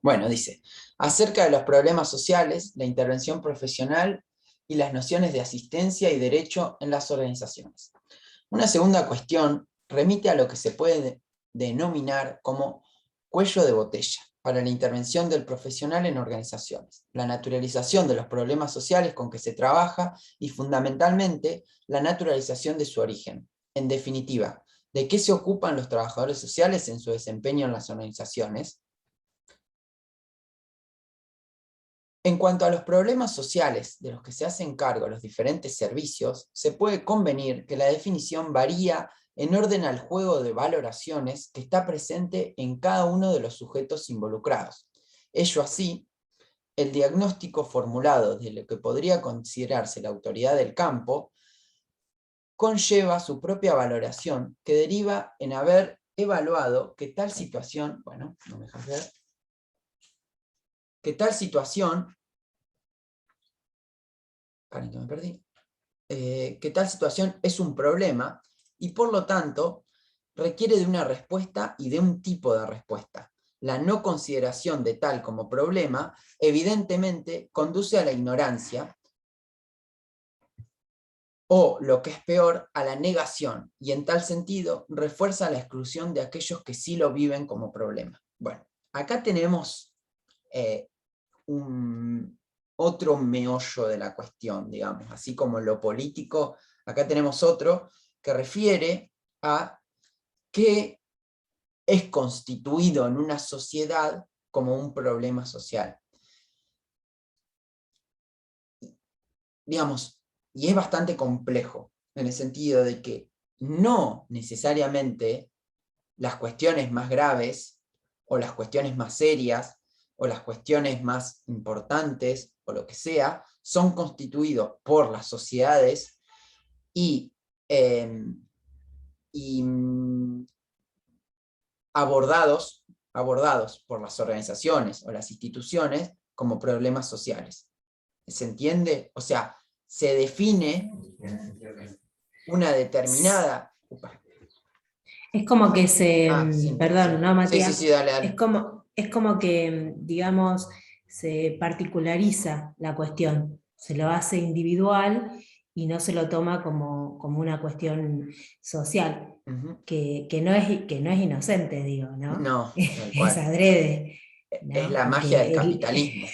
Bueno, dice, acerca de los problemas sociales, la intervención profesional y las nociones de asistencia y derecho en las organizaciones. Una segunda cuestión remite a lo que se puede denominar como cuello de botella para la intervención del profesional en organizaciones, la naturalización de los problemas sociales con que se trabaja y fundamentalmente la naturalización de su origen. En definitiva, ¿de qué se ocupan los trabajadores sociales en su desempeño en las organizaciones? En cuanto a los problemas sociales de los que se hacen cargo los diferentes servicios, se puede convenir que la definición varía en orden al juego de valoraciones que está presente en cada uno de los sujetos involucrados. Ello así, el diagnóstico formulado de lo que podría considerarse la autoridad del campo conlleva su propia valoración que deriva en haber evaluado que tal situación, bueno, no me dejas ver, que tal situación que me perdí, que tal situación es un problema y por lo tanto requiere de una respuesta y de un tipo de respuesta. La no consideración de tal como problema evidentemente conduce a la ignorancia o, lo que es peor, a la negación, y en tal sentido refuerza la exclusión de aquellos que sí lo viven como problema. Bueno, acá tenemos otro meollo de la cuestión, digamos, así como lo político, acá tenemos otro que refiere a qué es constituido en una sociedad como un problema social. Digamos, y es bastante complejo, en el sentido de que no necesariamente las cuestiones más graves, o las cuestiones más serias, o las cuestiones más importantes, o lo que sea, son constituidos por las sociedades y, abordados por las organizaciones o las instituciones como problemas sociales. ¿Se entiende? O sea, se define una determinada... Es como que sí, perdón, sí. ¿no, Matías? Sí, dale, dale. Es como que, digamos, se particulariza la cuestión, se lo hace individual y no se lo toma como una cuestión social, que no es inocente, digo, ¿no? No, tal Es cual. adrede, Es ¿no? la magia del Porque capitalismo.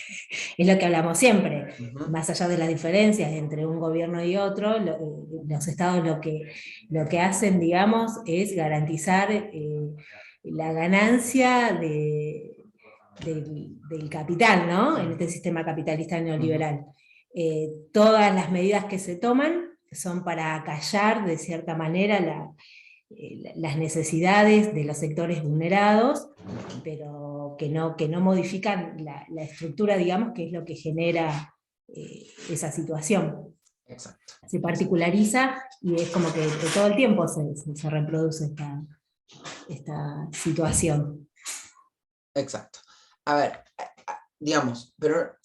es lo que hablamos siempre, Uh-huh. más allá de las diferencias entre un gobierno y otro, los estados lo que hacen, digamos, es garantizar la ganancia del capital, ¿no? En este sistema capitalista neoliberal. Todas las medidas que se toman son para acallar, de cierta manera, las necesidades de los sectores vulnerados, pero que no modifican la estructura, digamos, que es lo que genera esa situación. Exacto. Se particulariza y es como que todo el tiempo se reproduce esta situación. Exacto. A ver, digamos, pero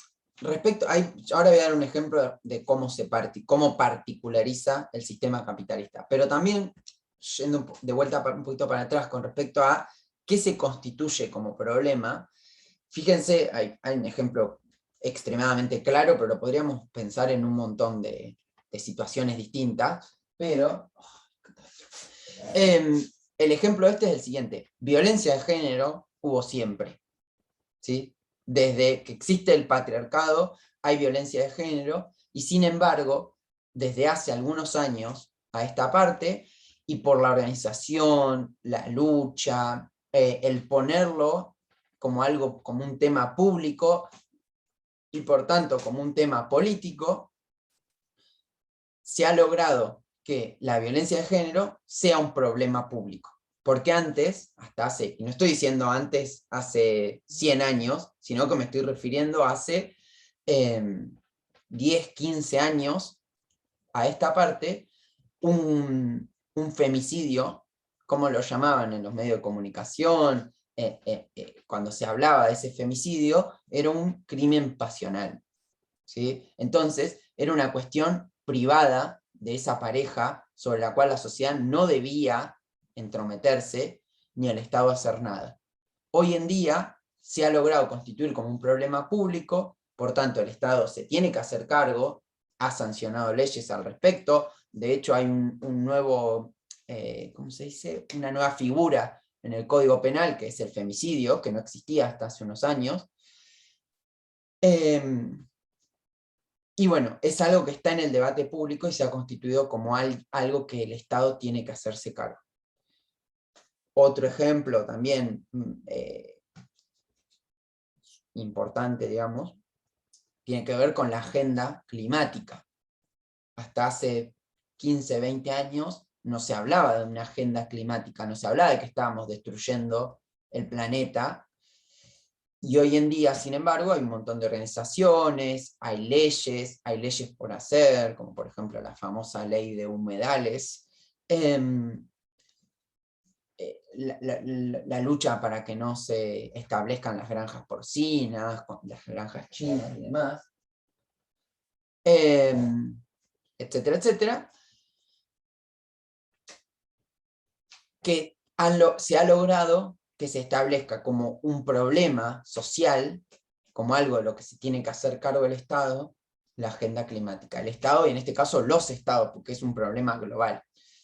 respecto, ahora voy a dar un ejemplo de cómo particulariza el sistema capitalista, pero también, yendo de vuelta un poquito para atrás con respecto a qué se constituye como problema, fíjense, hay un ejemplo extremadamente claro, pero lo podríamos pensar en un montón de situaciones distintas, pero el ejemplo este es el siguiente: violencia de género hubo siempre, ¿sí? Desde que existe el patriarcado hay violencia de género, y sin embargo, desde hace algunos años a esta parte, y por la organización, la lucha, el ponerlo como algo, como un tema público, y por tanto como un tema político, se ha logrado que la violencia de género sea un problema público. Porque antes, hasta hace, y no estoy diciendo antes, hace 100 años, sino que me estoy refiriendo a hace 10, 15 años a esta parte, un femicidio, como lo llamaban en los medios de comunicación, cuando se hablaba de ese femicidio, era un crimen pasional, ¿sí? Entonces, era una cuestión privada de esa pareja sobre la cual la sociedad no debía entrometerse ni el Estado hacer nada. Hoy en día se ha logrado constituir como un problema público, por tanto el Estado se tiene que hacer cargo, ha sancionado leyes al respecto, de hecho hay un nuevo, ¿cómo se dice? Una nueva figura en el Código Penal, que es el femicidio, que no existía hasta hace unos años. Y bueno, es algo que está en el debate público y se ha constituido como algo que el Estado tiene que hacerse cargo. Otro ejemplo también importante, digamos, tiene que ver con la agenda climática. Hasta hace 15, 20 años no se hablaba de una agenda climática, no se hablaba de que estábamos destruyendo el planeta. Y hoy en día, sin embargo, hay un montón de organizaciones, hay leyes por hacer, como por ejemplo la famosa ley de humedales, la lucha para que no se establezcan las granjas porcinas, las granjas chinas y demás, etcétera, etcétera, que se ha logrado que se establezca como un problema social, como algo de lo que se tiene que hacer cargo el Estado, la agenda climática. El Estado, y en este caso los Estados, porque es un problema global.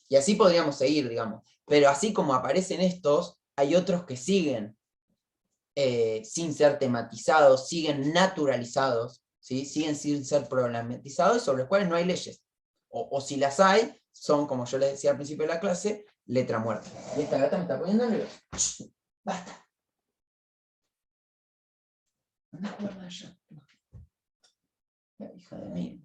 Y así podríamos seguir, digamos. Pero así como aparecen estos, hay otros que siguen sin ser tematizados, siguen naturalizados, ¿sí? Siguen sin ser problematizados y sobre los cuales no hay leyes. O si las hay, son, como yo les decía al principio de la clase, letra muerta. Y esta gata me está poniendo nerviosa. Basta. Anda a jugar allá. Hija de mí.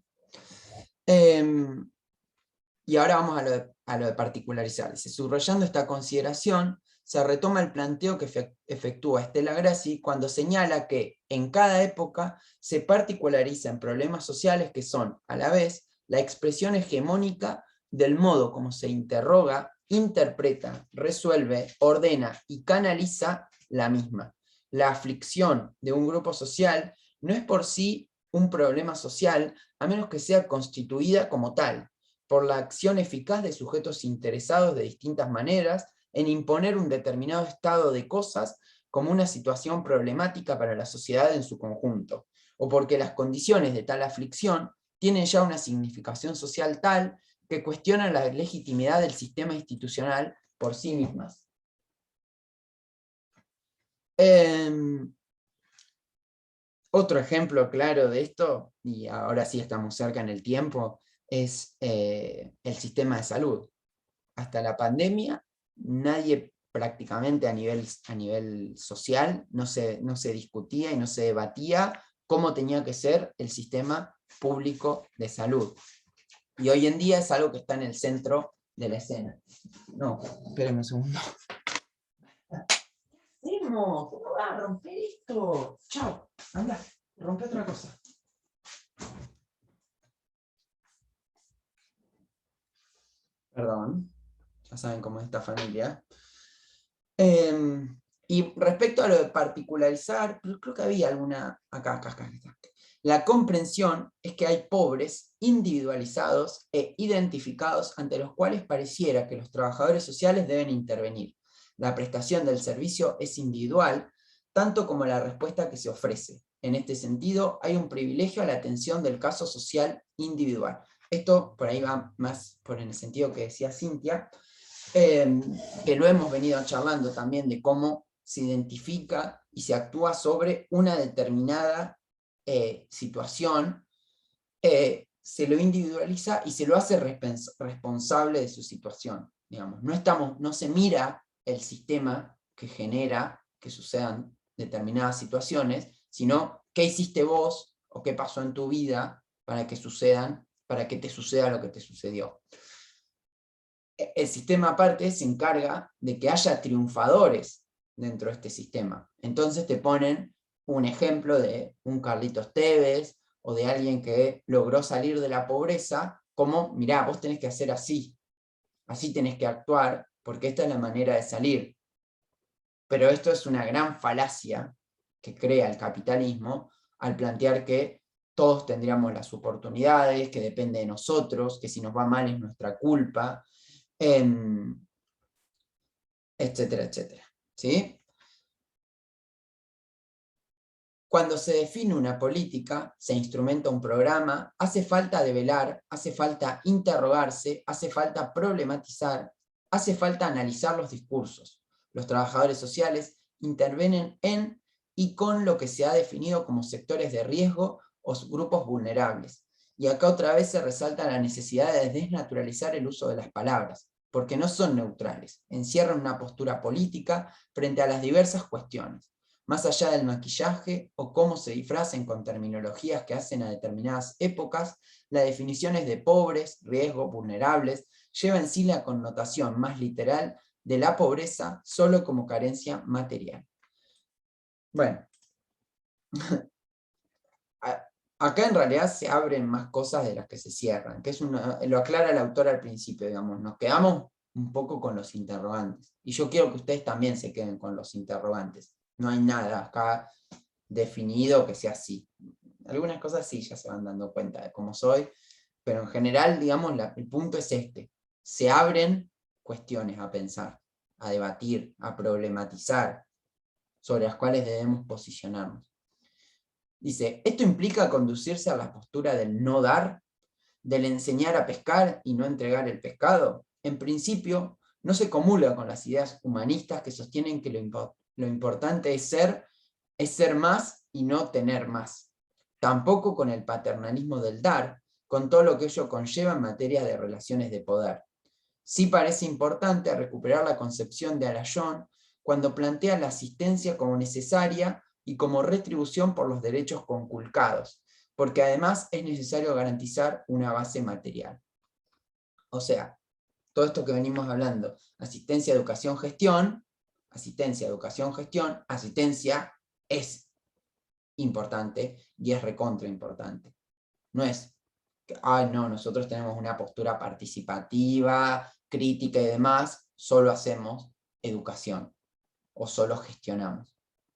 Y ahora vamos a lo de particularizar. Dice, subrayando esta consideración, se retoma el planteo que efectúa Stella Grassi cuando señala que en cada época se particulariza en problemas sociales que son, a la vez, la expresión hegemónica del modo como se interroga, interpreta, resuelve, ordena y canaliza la misma. La aflicción de un grupo social no es por sí un problema social, a menos que sea constituida como tal, por la acción eficaz de sujetos interesados de distintas maneras en imponer un determinado estado de cosas como una situación problemática para la sociedad en su conjunto, o porque las condiciones de tal aflicción tienen ya una significación social tal que cuestionan la legitimidad del sistema institucional por sí mismas. Otro ejemplo claro de esto, y ahora sí estamos cerca en el tiempo, es el sistema de salud. Hasta la pandemia, nadie prácticamente a nivel social no se discutía y no se debatía cómo tenía que ser el sistema público de salud. Y hoy en día es algo que está en el centro de la escena. No, espérenme un segundo. ¿Cómo va a romper esto? Chao, anda, rompe otra cosa. Perdón, ya saben cómo es esta familia. Y respecto a lo de particularizar, creo que había alguna, acá. La comprensión es que hay pobres individualizados e identificados ante los cuales pareciera que los trabajadores sociales deben intervenir. La prestación del servicio es individual, tanto como la respuesta que se ofrece. En este sentido, hay un privilegio a la atención del caso social individual. Esto por ahí va más por en el sentido que decía Cintia, que lo hemos venido charlando también de cómo se identifica y se actúa sobre una determinada situación, se lo individualiza y se lo hace responsable de su situación. Digamos. No se mira el sistema que genera que sucedan determinadas situaciones, sino qué hiciste vos o qué pasó en tu vida para que te suceda lo que te sucedió. El sistema aparte se encarga de que haya triunfadores dentro de este sistema. Entonces te ponen un ejemplo de un Carlitos Tevez o de alguien que logró salir de la pobreza, como, mirá, vos tenés que hacer así tenés que actuar, porque esta es la manera de salir. Pero esto es una gran falacia que crea el capitalismo al plantear que todos tendríamos las oportunidades, que depende de nosotros, que si nos va mal es nuestra culpa, etcétera, etcétera. ¿Sí? Cuando se define una política, se instrumenta un programa, hace falta develar, hace falta interrogarse, hace falta problematizar, hace falta analizar los discursos. Los trabajadores sociales intervienen en y con lo que se ha definido como sectores de riesgo o grupos vulnerables. Y acá otra vez se resalta la necesidad de desnaturalizar el uso de las palabras, porque no son neutrales, encierran una postura política frente a las diversas cuestiones. Más allá del maquillaje o cómo se disfracen con terminologías que hacen a determinadas épocas, las definiciones de pobres, riesgos, vulnerables, lleva en sí la connotación más literal de la pobreza solo como carencia material. Bueno, acá en realidad se abren más cosas de las que se cierran, que es lo aclara el autor al principio, digamos, nos quedamos un poco con los interrogantes, y yo quiero que ustedes también se queden con los interrogantes. No hay nada acá definido que sea así. Algunas cosas sí ya se van dando cuenta de cómo soy, pero en general, digamos, el punto es este. Se abren cuestiones a pensar, a debatir, a problematizar, sobre las cuales debemos posicionarnos. Dice, ¿esto implica conducirse a la postura del no dar, del enseñar a pescar y no entregar el pescado? En principio, no se comulga con las ideas humanistas que sostienen que lo importante es ser más y no tener más. Tampoco con el paternalismo del dar, con todo lo que ello conlleva en materia de relaciones de poder. Sí parece importante recuperar la concepción de Arayón cuando plantea la asistencia como necesaria y como retribución por los derechos conculcados, porque además es necesario garantizar una base material. O sea, todo esto que venimos hablando, asistencia, educación, gestión, asistencia es importante y es recontra importante. No es que, ay no, nosotros tenemos una postura participativa, crítica y demás, solo hacemos educación o solo gestionamos,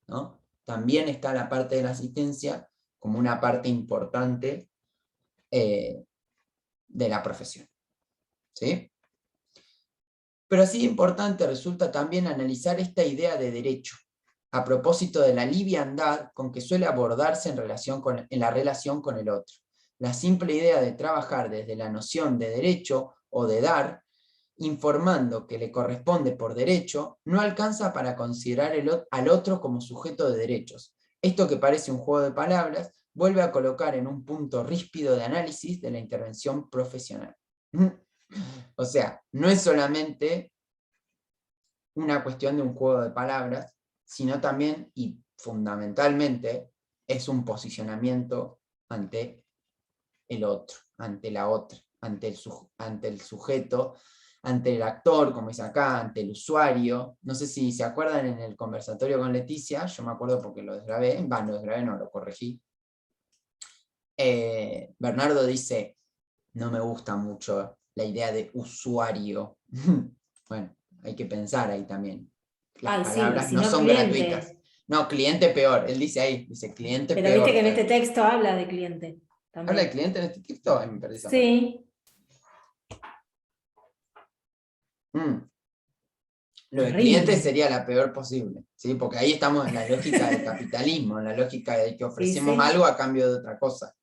¿no? También está la parte de la asistencia como una parte importante de la profesión, ¿sí? Pero así importante resulta también analizar esta idea de derecho, a propósito de la liviandad con que suele abordarse en la relación con el otro. La simple idea de trabajar desde la noción de derecho o de dar, informando que le corresponde por derecho, no alcanza para considerar al otro como sujeto de derechos. Esto que parece un juego de palabras, vuelve a colocar en un punto ríspido de análisis de la intervención profesional. O sea, no es solamente una cuestión de un juego de palabras, sino también y fundamentalmente es un posicionamiento ante el otro, ante la otra, ante el sujeto, ante el actor, como dice acá, ante el usuario. No sé si se acuerdan en el conversatorio con Leticia, yo me acuerdo porque lo desgrabé, no, lo corregí. Bernardo dice, no me gusta mucho la idea de usuario. Bueno, hay que pensar ahí también. Las palabras sí, no son cliente. gratuitas. No, cliente peor. Él dice ahí, dice cliente Pero peor. viste que en este texto habla de cliente. También. ¿Habla de cliente en este texto? Ay, me perdí esa parte. Sí. Lo de cliente sería la peor posible, ¿sí? Porque ahí estamos en la lógica del capitalismo, en la lógica de que ofrecemos algo a cambio de otra cosa.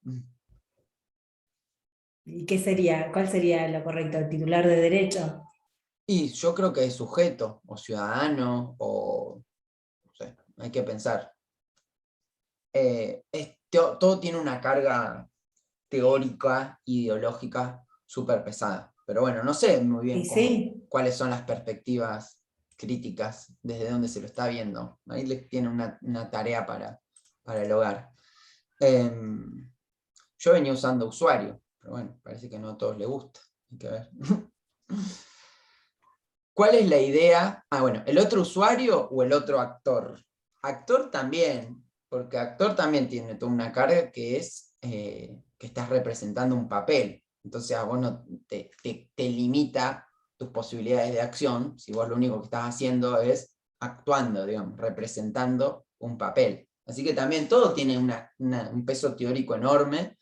¿Y qué sería? ¿Cuál sería lo correcto? ¿El titular de derecho? Y yo creo que es sujeto, o ciudadano, o no sé, hay que pensar. Todo tiene una carga teórica, ideológica, súper pesada. Pero bueno, no sé muy bien cuáles son las perspectivas críticas, desde dónde se lo está viendo. Ahí les tiene una tarea para el hogar. Yo venía usando usuario, pero bueno, parece que no a todos les gusta. Hay que ver. ¿Cuál es la idea? Bueno, ¿el otro usuario o el otro actor? Actor también, porque actor también tiene toda una carga que es que estás representando un papel. Entonces a vos no te limita tus posibilidades de acción si vos lo único que estás haciendo es actuando, digamos, representando un papel. Así que también todo tiene un peso teórico enorme,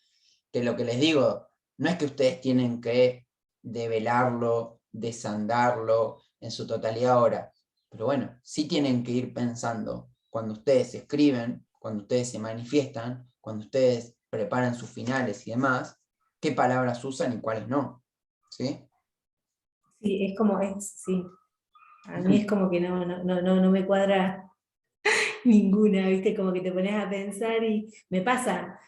que lo que les digo, no es que ustedes tienen que develarlo, desandarlo en su totalidad ahora, pero bueno, sí tienen que ir pensando cuando ustedes escriben, cuando ustedes se manifiestan, cuando ustedes preparan sus finales y demás, qué palabras usan y cuáles no. ¿Sí? Sí, sí. A mí es como que no me cuadra ninguna, ¿viste? Como que te pones a pensar y me pasa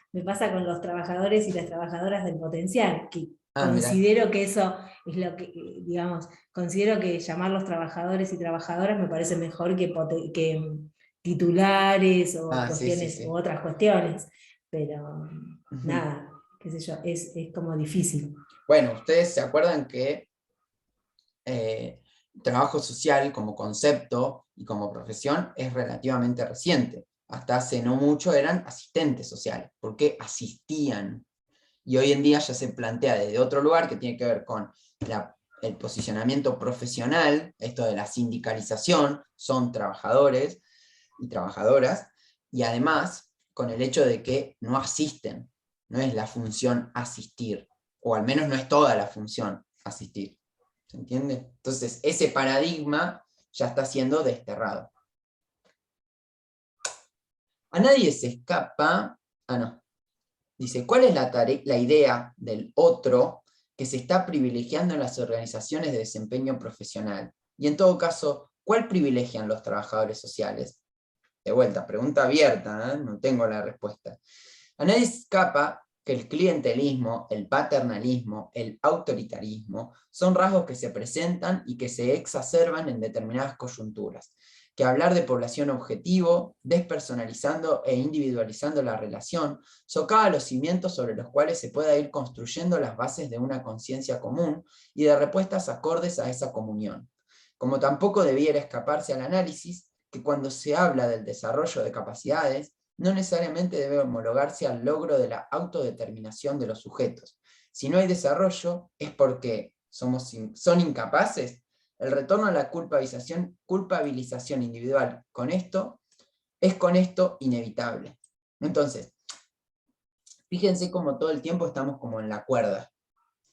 con los trabajadores y las trabajadoras del potencial, que Ah, mirá. considero que eso es lo que, digamos, considero que llamarlos trabajadores y trabajadoras me parece mejor que titulares o Ah, sí, sí, cuestiones, u sí. otras cuestiones, pero Ujú. nada, qué sé yo, es como difícil. Bueno, ustedes se acuerdan que eh, trabajo social como concepto y como profesión es relativamente reciente. Hasta hace no mucho eran asistentes sociales, porque asistían. Y hoy en día ya se plantea desde otro lugar que tiene que ver con el posicionamiento profesional, esto de la sindicalización, son trabajadores y trabajadoras, y además con el hecho de que no asisten, no es la función asistir, o al menos no es toda la función asistir. ¿Se entiende? Entonces, ese paradigma ya está siendo desterrado. A nadie se escapa. Ah, no. Dice, ¿cuál es la idea del otro que se está privilegiando en las organizaciones de desempeño profesional? Y en todo caso, ¿cuál privilegian los trabajadores sociales? De vuelta, pregunta abierta, ¿eh? No tengo la respuesta. A nadie escapa que el clientelismo, el paternalismo, el autoritarismo son rasgos que se presentan y que se exacerban en determinadas coyunturas, que hablar de población objetivo, despersonalizando e individualizando la relación, socava los cimientos sobre los cuales se pueda ir construyendo las bases de una conciencia común y de respuestas acordes a esa comunión. Como tampoco debiera escaparse al análisis que cuando se habla del desarrollo de capacidades, no necesariamente debe homologarse al logro de la autodeterminación de los sujetos. Si no hay desarrollo, es porque son incapaces. El retorno a la culpabilización individual es con esto inevitable. Entonces, fíjense como todo el tiempo estamos como en la cuerda,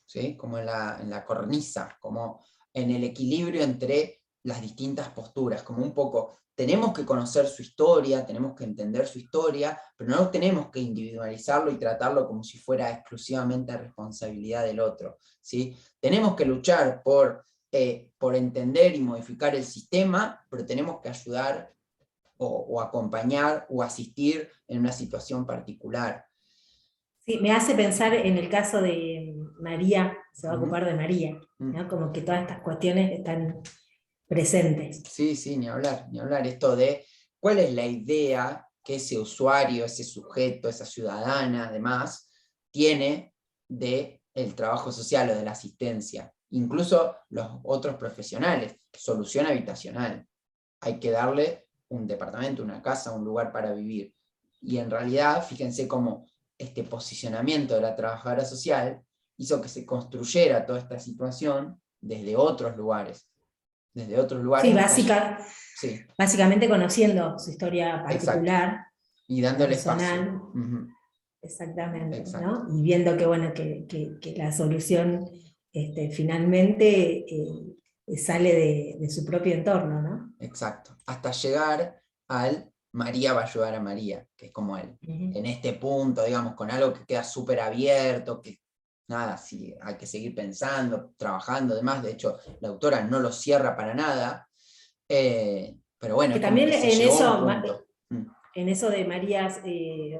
¿sí? Como en la cornisa, como en el equilibrio entre las distintas posturas, como un poco, tenemos que conocer su historia, tenemos que entender su historia, pero no tenemos que individualizarlo y tratarlo como si fuera exclusivamente responsabilidad del otro, ¿sí? Tenemos que luchar por entender y modificar el sistema, pero tenemos que ayudar o acompañar o asistir en una situación particular. Sí, me hace pensar en el caso de María, se va a ocupar de María, Uh-huh. ¿no? Como que todas estas cuestiones están presentes. Sí, sí, ni hablar, ni hablar. Esto de cuál es la idea que ese usuario, ese sujeto, esa ciudadana, además, tiene del trabajo social o de la asistencia. Incluso los otros profesionales, solución habitacional. Hay que darle un departamento, una casa, un lugar para vivir. Y en realidad, fíjense cómo este posicionamiento de la trabajadora social hizo que se construyera toda esta situación desde otros lugares. Desde otros Sí, lugares hasta allá. Sí, básicamente conociendo su historia exacto. particular, Y dándole espacio. personal, Uh-huh. exactamente, Exacto, ¿no? Y viendo que, bueno, que la solución finalmente sale de su propio entorno, ¿no? exacto. Hasta llegar al María va a ayudar a María, que es como él. Ujú. En este punto, digamos, con algo que queda súper abierto, que nada, sí, hay que seguir pensando, trabajando, además, de hecho, la autora no lo cierra para nada, pero bueno, Que es como también que se llegó a un punto. en eso de María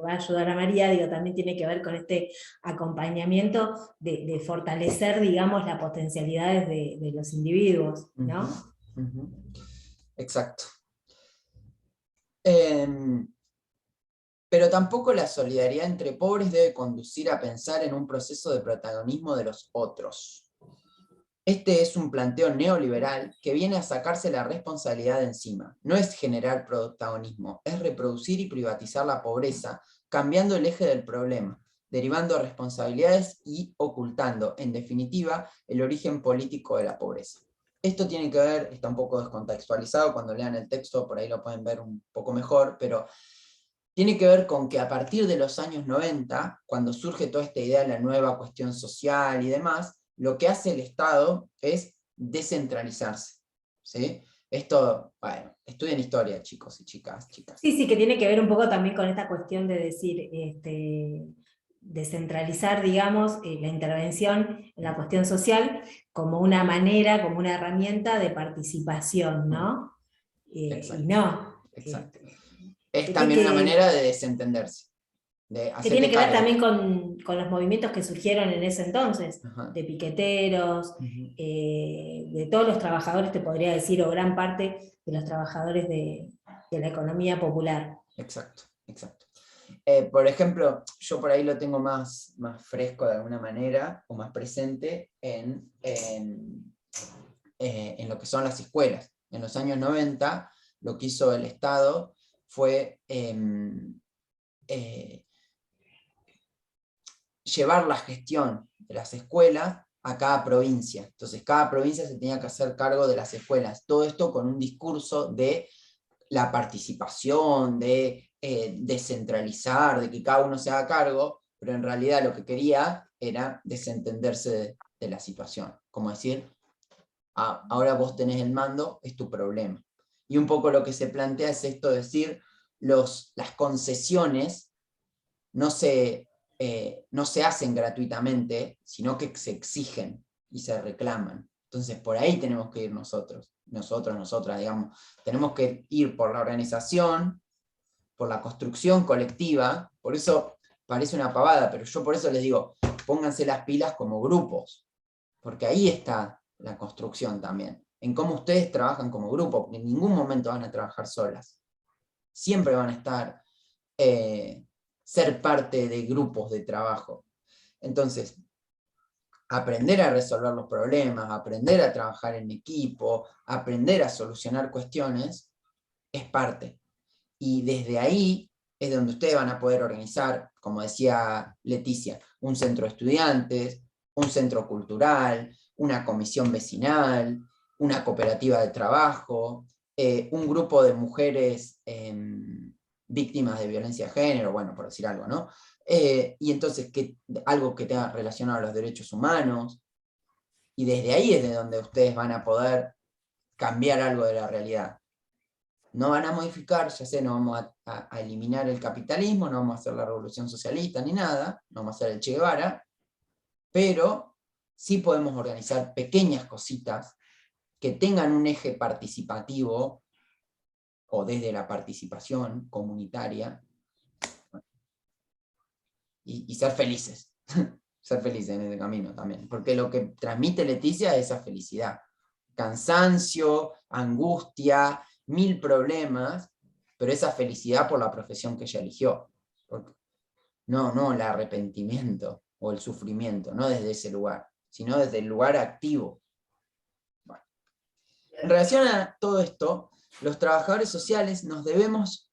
va a ayudar a María, digo, también tiene que ver con este acompañamiento de fortalecer, digamos, las potencialidades de los individuos, ¿no? Uh-huh. Uh-huh. Exacto. Eh, Pero tampoco la solidaridad entre pobres debe conducir a pensar en un proceso de protagonismo de los otros. Este es un planteo neoliberal que viene a sacarse la responsabilidad de encima. No es generar protagonismo, es reproducir y privatizar la pobreza, cambiando el eje del problema, derivando responsabilidades y ocultando, en definitiva, el origen político de la pobreza. Esto tiene que ver, está un poco descontextualizado, cuando lean el texto por ahí lo pueden ver un poco mejor, pero tiene que ver con que a partir de los años 90, cuando surge toda esta idea de la nueva cuestión social y demás, lo que hace el Estado es descentralizarse, ¿sí? Esto, bueno, estudien historia, chicos y chicas. Sí, sí, que tiene que ver un poco también con esta cuestión de decir, descentralizar, digamos, la intervención en la cuestión social como una manera, como una herramienta de participación, ¿no? Y Exacto, no. exacto. Es Que, también una que- manera de desentenderse, de que tiene hacerte que ver cargo. también con los movimientos que surgieron en ese entonces, Ajá. de piqueteros, Ujú. de todos los trabajadores, te podría decir, o gran parte de los trabajadores de la economía popular. Exacto, exacto. Por ejemplo, yo por ahí lo tengo más fresco de alguna manera, o más presente en lo que son las escuelas. En los años 90, lo que hizo el Estado fue llevar la gestión de las escuelas a cada provincia. Entonces, cada provincia se tenía que hacer cargo de las escuelas. Todo esto con un discurso de la participación, de descentralizar, de que cada uno se haga cargo, pero en realidad lo que quería era desentenderse de la situación. Como decir, ahora vos tenés el mando, es tu problema. Y un poco lo que se plantea es esto de decir, las concesiones no se hacen gratuitamente, sino que se exigen y se reclaman. Entonces, por ahí tenemos que ir nosotros, nosotras, digamos. Tenemos que ir por la organización, por la construcción colectiva. Por eso parece una pavada, pero yo por eso les digo, pónganse las pilas como grupos, porque ahí está la construcción también, en cómo ustedes trabajan como grupo, porque en ningún momento van a trabajar solas. Siempre van a estar ser parte de grupos de trabajo. Entonces, aprender a resolver los problemas, aprender a trabajar en equipo, aprender a solucionar cuestiones, es parte. Y desde ahí es donde ustedes van a poder organizar, como decía Leticia, un centro de estudiantes, un centro cultural, una comisión vecinal, una cooperativa de trabajo, un grupo de mujeres víctimas de violencia de género, bueno, por decir algo, ¿no? Y entonces algo que tenga relacionado a los derechos humanos, y desde ahí es de donde ustedes van a poder cambiar algo de la realidad. No van a modificar, ya sé, no vamos a eliminar el capitalismo, no vamos a hacer la revolución socialista ni nada, no vamos a hacer el Che Guevara, pero sí podemos organizar pequeñas cositas que tengan un eje participativo o desde la participación comunitaria y ser felices. Ser felices en ese camino también, porque lo que transmite Leticia es esa felicidad. Cansancio, angustia, 1000 problemas, pero esa felicidad por la profesión que ella eligió. No el arrepentimiento o el sufrimiento, no desde ese lugar, sino desde el lugar activo. Bueno. En relación a todo esto, los trabajadores sociales nos debemos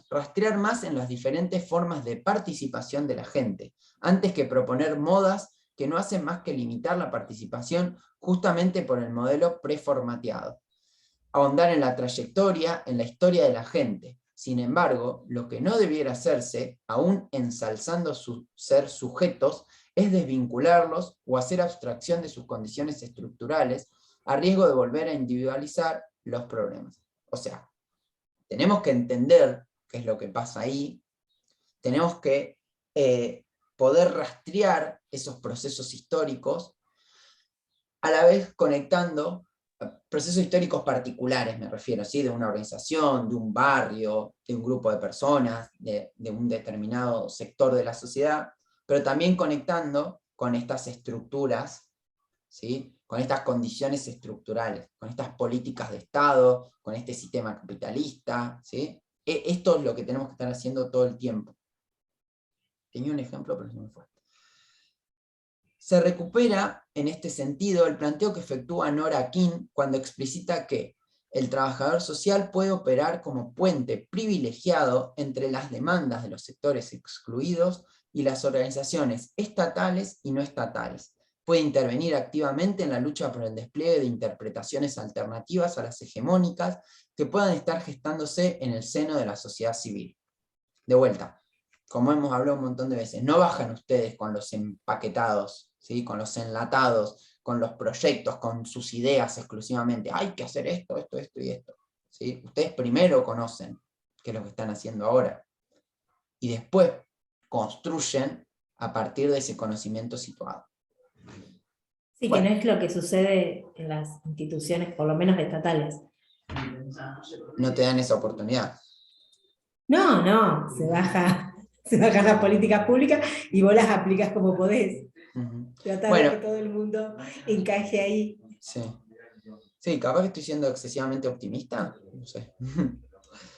rastrear más en las diferentes formas de participación de la gente, antes que proponer modas que no hacen más que limitar la participación justamente por el modelo preformateado. Ahondar en la trayectoria, en la historia de la gente. Sin embargo, lo que no debiera hacerse, aún ensalzando su ser sujetos, es desvincularlos o hacer abstracción de sus condiciones estructurales a riesgo de volver a individualizar los problemas. O sea, tenemos que entender qué es lo que pasa ahí, tenemos que poder rastrear esos procesos históricos, a la vez conectando procesos históricos particulares, me refiero, ¿sí? De una organización, de un barrio, de un grupo de personas, de un determinado sector de la sociedad, pero también conectando con estas estructuras, ¿sí? Con estas condiciones estructurales, con estas políticas de Estado, con este sistema capitalista, ¿sí? Esto es lo que tenemos que estar haciendo todo el tiempo. Tenía un ejemplo, pero se me fue. Se recupera en este sentido el planteo que efectúa Nora King cuando explicita que el trabajador social puede operar como puente privilegiado entre las demandas de los sectores excluidos y las organizaciones estatales y no estatales. Puede intervenir activamente en la lucha por el despliegue de interpretaciones alternativas a las hegemónicas que puedan estar gestándose en el seno de la sociedad civil. De vuelta, como hemos hablado un montón de veces, no bajan ustedes con los empaquetados, ¿sí? Con los enlatados, con los proyectos, con sus ideas exclusivamente. Hay que hacer esto, esto, esto y esto. ¿Sí? Ustedes primero conocen qué es lo que están haciendo ahora. Y después construyen a partir de ese conocimiento situado. Sí, Bueno. que no es lo que sucede en las instituciones, por lo menos estatales. No te dan esa oportunidad. No, se bajan las políticas públicas y vos las aplicás como podés. Tratás de que todo el mundo encaje ahí. Sí. Sí, capaz que estoy siendo excesivamente optimista, no sé.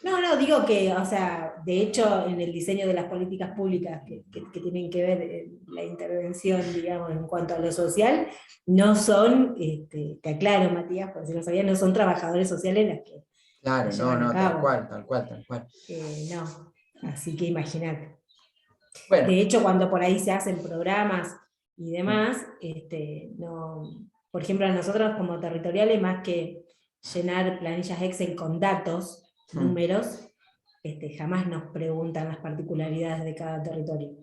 No, digo que, o sea, de hecho, en el diseño de las políticas públicas que tienen que ver la intervención, digamos, en cuanto a lo social, no son, te aclaro, Matías, por si no sabías, no son trabajadores sociales las que Claro, lo llevan a tal cabo. cual, tal cual, tal cual. No, así que imagínate. Bueno. De hecho, cuando por ahí se hacen programas y demás, por ejemplo, a nosotros como territoriales, más que llenar planillas Excel con datos, números, jamás nos preguntan las particularidades de cada territorio.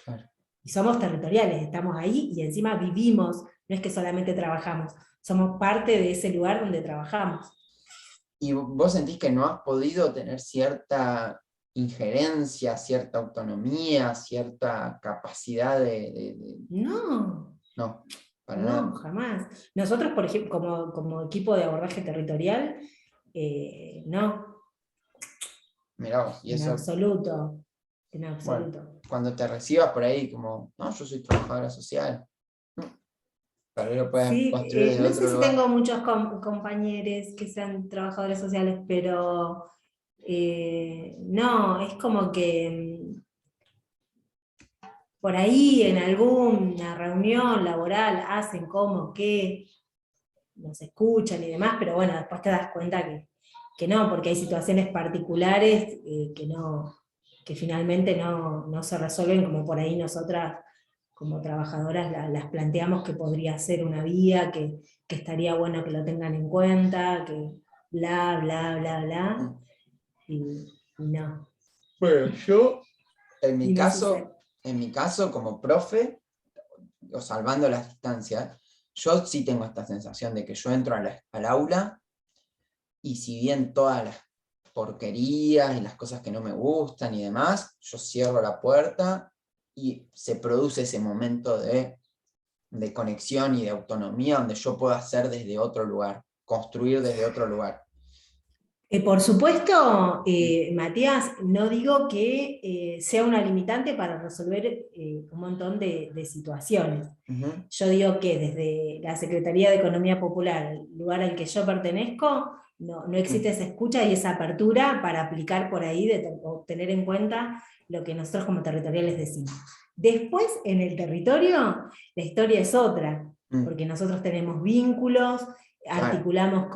Claro. Y somos territoriales, estamos ahí y encima vivimos, no es que solamente trabajamos, somos parte de ese lugar donde trabajamos. ¿Y vos sentís que no has podido tener cierta injerencia, cierta autonomía, cierta capacidad No. No, para No, nada. jamás. Nosotros, por ejemplo, como equipo de abordaje territorial, no. Mirá vos, y En eso, absoluto. En absoluto. bueno, cuando te recibas por ahí como, no, yo soy trabajadora social, para que lo puedas Sí, construir desde no otro sé si lugar. tengo muchos compañeros que sean trabajadores sociales, pero no, es como que por ahí en alguna reunión laboral hacen como que nos escuchan y demás, pero bueno, después te das cuenta que no, porque hay situaciones particulares que finalmente no se resuelven como por ahí nosotras como trabajadoras las planteamos que podría ser una vía, que estaría bueno que lo tengan en cuenta, que bla, bla, bla, bla, y no. Bueno, yo, en Y mi no sucede. caso, como profe, o salvando las distancias, yo sí tengo esta sensación de que yo entro al aula y si bien todas las porquerías y las cosas que no me gustan y demás, yo cierro la puerta y se produce ese momento de conexión y de autonomía donde yo puedo hacer desde otro lugar, construir desde otro lugar. Por supuesto, Matías, no digo que sea una limitante para resolver un montón de situaciones. Yo digo que desde la Secretaría de Economía Popular, el lugar al que yo pertenezco, no existe esa escucha y esa apertura para aplicar por ahí o tener en cuenta lo que nosotros como territoriales decimos. Después, en el territorio, la historia es otra, porque nosotros tenemos vínculos, articulamos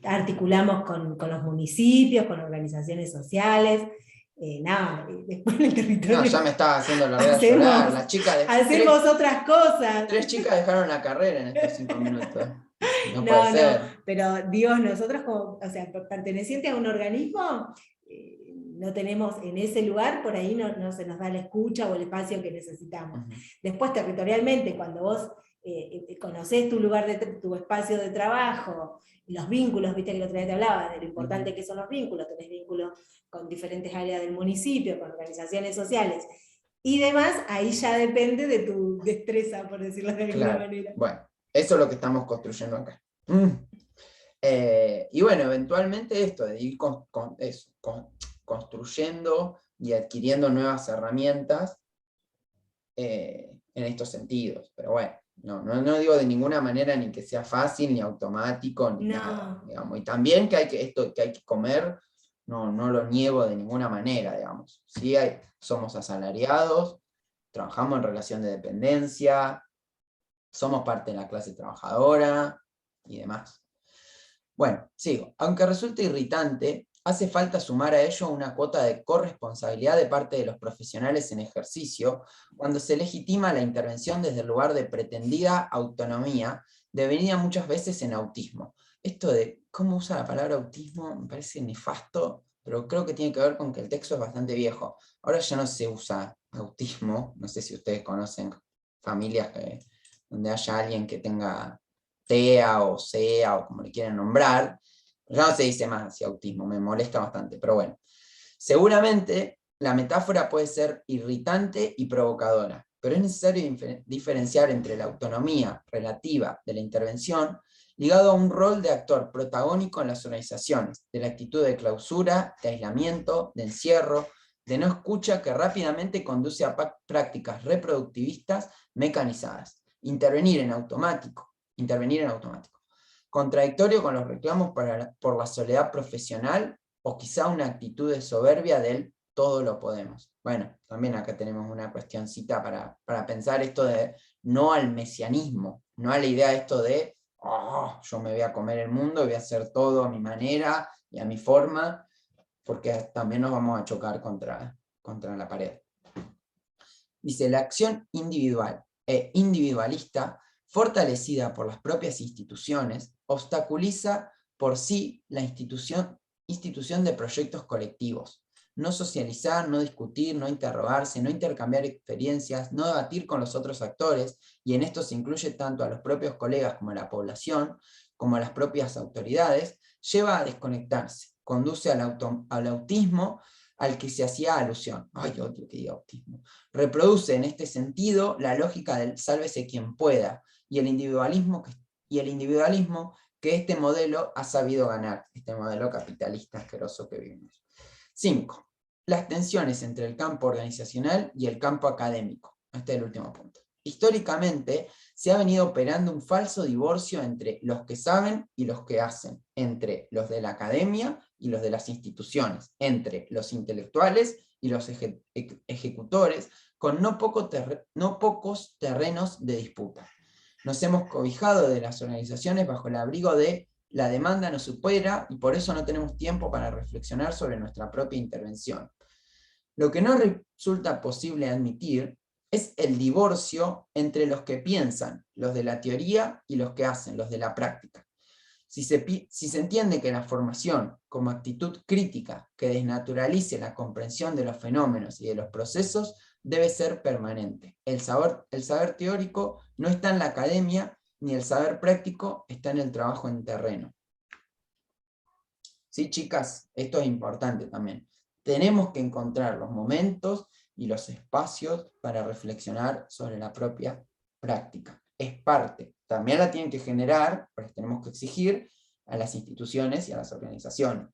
articulamos con los municipios, con organizaciones sociales, después en el territorio. No, ya me estaba haciendo la red llorar. La chica hacemos otras cosas. 3 chicas dejaron la carrera en estos 5 minutos. No puede ser. No, pero Dios, nosotros como, o sea, pertenecientes a un organismo, no tenemos en ese lugar, por ahí no se nos da la escucha o el espacio que necesitamos. Después territorialmente, cuando vos conocés tu lugar, tu espacio de trabajo, los vínculos, viste que el otro día te hablaba de lo importante que son los vínculos, tenés vínculos con diferentes áreas del municipio, con organizaciones sociales y demás, ahí ya depende de tu destreza, por decirlo de alguna manera. Bueno, eso es lo que estamos construyendo acá. Y bueno, eventualmente esto de ir construyendo y adquiriendo nuevas herramientas en estos sentidos. Pero bueno, no digo de ninguna manera ni que sea fácil, ni automático, ni nada. Digamos. Y también que hay que comer, no lo niego de ninguna manera, digamos. Sí somos asalariados, trabajamos en relación de dependencia, somos parte de la clase trabajadora y demás. Bueno, sigo. Aunque resulte irritante, hace falta sumar a ello una cuota de corresponsabilidad de parte de los profesionales en ejercicio cuando se legitima la intervención desde el lugar de pretendida autonomía, devenida muchas veces en autismo. Esto de cómo usa la palabra autismo me parece nefasto, pero creo que tiene que ver con que el texto es bastante viejo. Ahora ya no se usa autismo, no sé si ustedes conocen familias donde haya alguien que tenga TEA o SEA o como le quieran nombrar. Ya no se dice más así autismo, me molesta bastante, pero bueno. Seguramente la metáfora puede ser irritante y provocadora, pero es necesario diferenciar entre la autonomía relativa de la intervención, ligado a un rol de actor protagónico en las organizaciones, de la actitud de clausura, de aislamiento, de encierro, de no escucha que rápidamente conduce a prácticas reproductivistas mecanizadas. Intervenir en automático. Contradictorio con los reclamos por la soledad profesional, o quizá una actitud de soberbia del todo lo podemos. Bueno, también acá tenemos una cuestioncita para pensar esto de no al mesianismo, no a la idea de esto de yo me voy a comer el mundo y voy a hacer todo a mi manera y a mi forma, porque también nos vamos a chocar contra la pared. Dice, la acción individual e individualista, fortalecida por las propias instituciones, obstaculiza por sí la institución de proyectos colectivos. No socializar, no discutir, no interrogarse, no intercambiar experiencias, no debatir con los otros actores, y en esto se incluye tanto a los propios colegas como a la población, como a las propias autoridades, lleva a desconectarse, conduce al autismo al que se hacía alusión. Ay, otro que diga autismo. Reproduce en este sentido la lógica del sálvese quien pueda, y el individualismo que este modelo ha sabido ganar, este modelo capitalista asqueroso que vivimos. 5. Las tensiones entre el campo organizacional y el campo académico. Este es el último punto. Históricamente se ha venido operando un falso divorcio entre los que saben y los que hacen, entre los de la academia y los de las instituciones, entre los intelectuales y los ejecutores, con no pocos terrenos de disputa. Nos hemos cobijado de las organizaciones bajo el abrigo de la demanda nos supera y por eso no tenemos tiempo para reflexionar sobre nuestra propia intervención. Lo que no resulta posible admitir es el divorcio entre los que piensan, los de la teoría, y los que hacen, los de la práctica. Si se entiende que la formación como actitud crítica que desnaturalice la comprensión de los fenómenos y de los procesos debe ser permanente. El saber teórico no está en la academia, ni el saber práctico está en el trabajo en terreno. ¿Sí, chicas? Esto es importante también. Tenemos que encontrar los momentos y los espacios para reflexionar sobre la propia práctica. Es parte. También la tienen que generar, pero tenemos que exigir a las instituciones y a las organizaciones.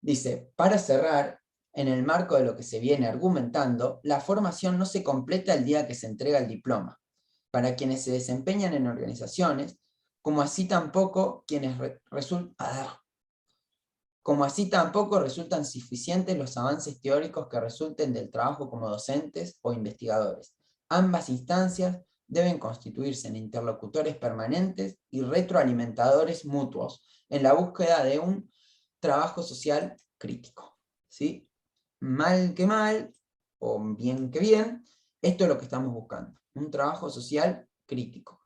Dice, para cerrar, en el marco de lo que se viene argumentando, la formación no se completa el día que se entrega el diploma. Para quienes se desempeñan en organizaciones, como así tampoco resultan suficientes los avances teóricos que resulten del trabajo como docentes o investigadores. Ambas instancias deben constituirse en interlocutores permanentes y retroalimentadores mutuos en la búsqueda de un trabajo social crítico. ¿Sí? Mal que mal, o bien que bien, esto es lo que estamos buscando. Un trabajo social crítico.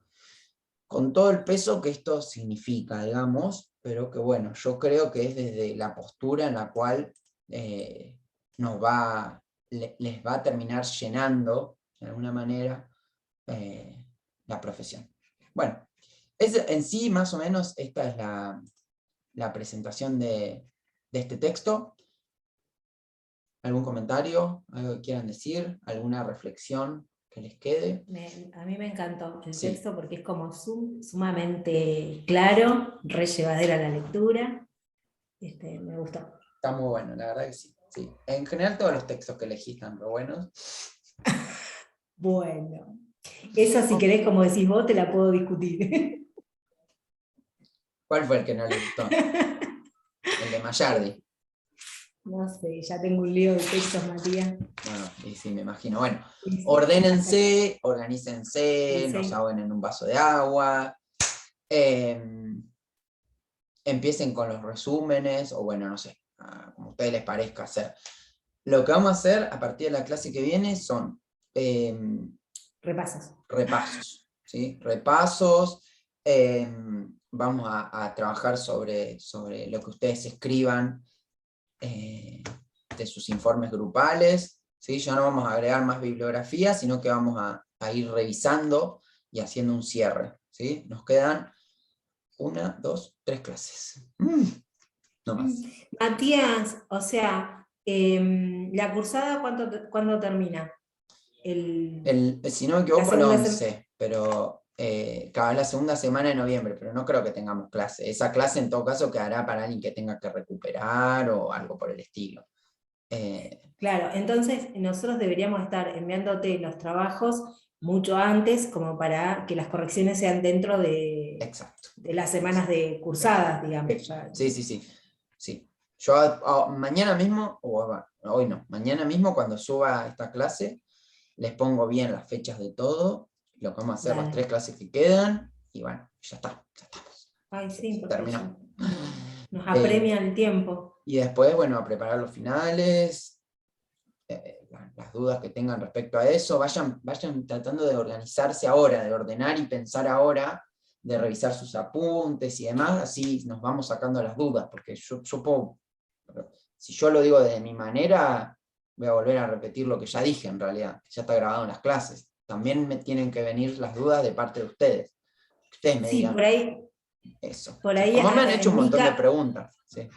Con todo el peso que esto significa, digamos, pero que bueno, yo creo que es desde la postura en la cual les va a terminar llenando, de alguna manera, la profesión. Bueno, en sí, más o menos, esta es la presentación de este texto. ¿Algún comentario? ¿Algo que quieran decir? ¿Alguna reflexión que les quede? A mí me encantó el Sí. texto porque es como sumamente claro, re llevadera la lectura. Me gustó. Está muy bueno, la verdad que sí. Sí. En general todos los textos que elegí están re buenos. Bueno, eso si querés, como decís vos, te la puedo discutir. ¿Cuál fue el que no le gustó? El de Mayardi. No sé, ya tengo un lío de textos, Matías. Bueno, y sí, me imagino. Bueno, Sí, ordénense, organícense, sí. no se ahoguen en un vaso de agua. Empiecen con los resúmenes, o bueno, no sé, como a ustedes les parezca hacer. Lo que vamos a hacer a partir de la clase que viene son repasos, ¿sí? Repasos. Vamos a trabajar sobre lo que ustedes escriban de sus informes grupales, ¿sí? Ya no vamos a agregar más bibliografía, sino que vamos a a ir revisando y haciendo un cierre, ¿sí? Nos quedan 1, 2, 3 clases. No más. Matías, o sea, ¿la cursada cuándo termina? Si no me La equivoco, el segunda 11, pero claro, la segunda semana de noviembre, pero no creo que tengamos clase. Esa clase en todo caso quedará para alguien que tenga que recuperar o algo por el estilo. Claro, entonces nosotros deberíamos estar enviándote los trabajos mucho antes, como para que las correcciones sean dentro Exacto. de las semanas de cursadas, digamos. Sí, sí, sí. Sí. Yo mañana mismo, o hoy no, mañana mismo cuando suba esta clase, les pongo bien las fechas de todo, lo que vamos a hacer las 3 clases que quedan, y bueno, ya está, ya estamos. Ay, sí, porque Terminó. nos apremia el tiempo. Y después, bueno, a preparar los finales, las dudas que tengan respecto a eso, vayan tratando de organizarse ahora, de ordenar y pensar ahora, de revisar sus apuntes y demás, así nos vamos sacando las dudas, porque yo puedo, si yo lo digo de mi manera, voy a volver a repetir lo que ya dije en realidad, que ya está grabado en las clases. También me tienen que venir las dudas de parte de ustedes. Ustedes me Sí, digan por ahí. eso. Por ahí, Como me han hecho un montón de preguntas. Sí.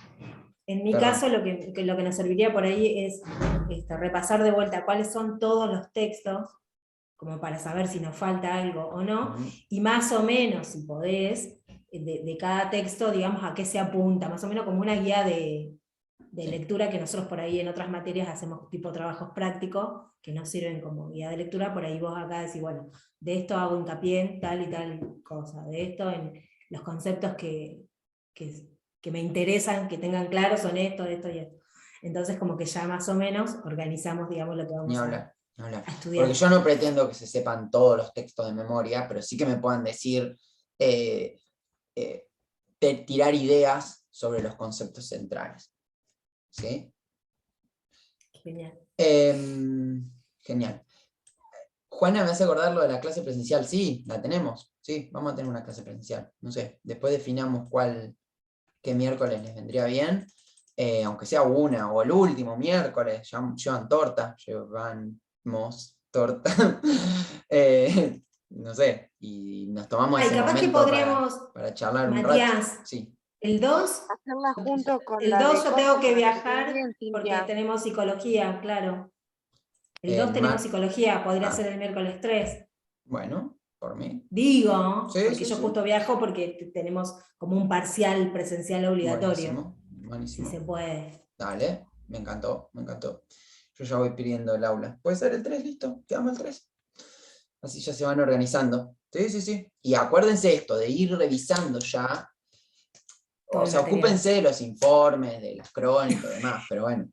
En mi Perdón. caso, lo que nos serviría por ahí es repasar de vuelta cuáles son todos los textos, como para saber si nos falta algo o no, y más o menos, si podés, de cada texto, digamos, a qué se apunta, más o menos como una guía de lectura, que nosotros por ahí en otras materias hacemos tipo trabajos prácticos, que nos sirven como guía de lectura. Por ahí vos acá decís, bueno, de esto hago hincapié en tal y tal cosa, de esto en los conceptos que me interesan, que tengan claros son esto y esto. Entonces como que ya más o menos organizamos, digamos, lo que vamos a estudiar. Porque yo no pretendo que se sepan todos los textos de memoria, pero sí que me puedan decir, tirar ideas sobre los conceptos centrales. ¿Sí? Genial. Genial. Juana, me hace acordar lo de la clase presencial. Sí, la tenemos. Sí, vamos a tener una clase presencial. No sé, después definamos qué miércoles les vendría bien. Aunque sea una, o el último miércoles, llevan torta, llevamos torta. No sé, y nos tomamos ese capaz que momento podríamos, para charlar un rato. Matías, Sí. el 2, hacerla junto con el la 2 de yo tengo cosas que para que te viajar bien, porque Cintia. tenemos psicología, claro. El 2 tenemos psicología, podría ser el miércoles 3. Bueno, por mí. Digo, Sí, porque sí, yo sí. justo viajo porque tenemos como un parcial presencial obligatorio. Buenísimo. Si se puede. Dale, me encantó, me encantó. Yo ya voy pidiendo el aula. ¿Puede ser el 3? Listo, quedamos el 3. Así ya se van organizando. Sí, sí, sí. Y acuérdense esto, de ir revisando ya. Todo O el sea, material. ocúpense de los informes, de las crónicas y demás, pero bueno,